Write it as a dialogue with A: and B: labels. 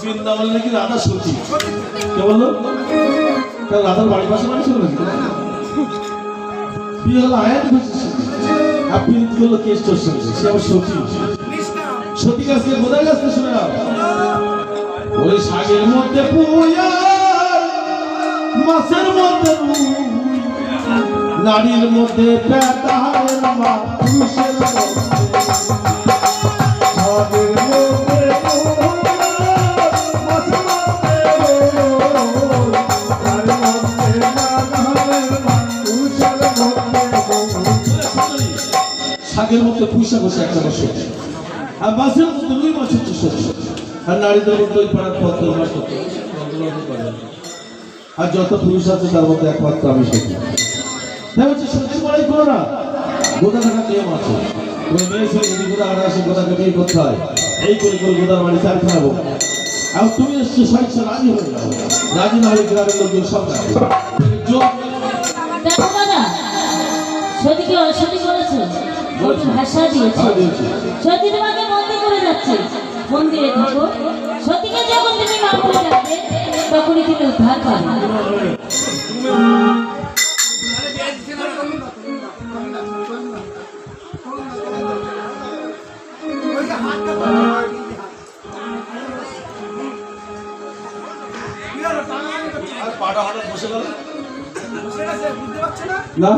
A: বৃন্দাবন নাকি রাধা সতী কে বললো? রাধার বাড়ির পাশে বাড়ি ছিল নাকি? বিয়ে হলো আয়াত আপনি করলো কেষ্টর সঙ্গে, সে আবার সতী। সতী গাছকে বোধা গাছকে শুনে নাও, ওই শাকের মধ্যে পুয়া মাছের মধ্যে নারীর মধ্যে পেটার মা পুরুষের শাকের মধ্যে পুঁইশাক বসে একটা বছর, আর মাছের মধ্যে রুই মাছ হচ্ছে সত্যি, আর নারীদের মধ্যে ওই পাড়ার পদ্ম মাছ হচ্ছে। আর যত পুরুষ আছে তার মধ্যে একমাত্র আমি সত্যি। তাই হচ্ছে সত্যি বড়াই করো না, গোদা থাকার নিয়ম আছে। মেয়ে ছেলে যদি গোদা আড়া আসে গোদাকে বিয়ে করতে হয়, এই করে করে গোদার বাড়ি চার খাবো। আর তুমি এসছো স্বেচ্ছা রাজি হয়ে যাবো, রাজি না হলে গ্রামের লোকজন সব রাখবে।
B: সতীকে অসতী করেছো, ভাষা দিয়েছে, সতী তোমাকে বন্দি করে যাচ্ছে। মন্দিরে থাকো, সতীকে যখন তুমি মা বলে যাবে তখনই তুমি উদ্ধার পাবে।
A: পাটা হঠাৎ বসে গেল না।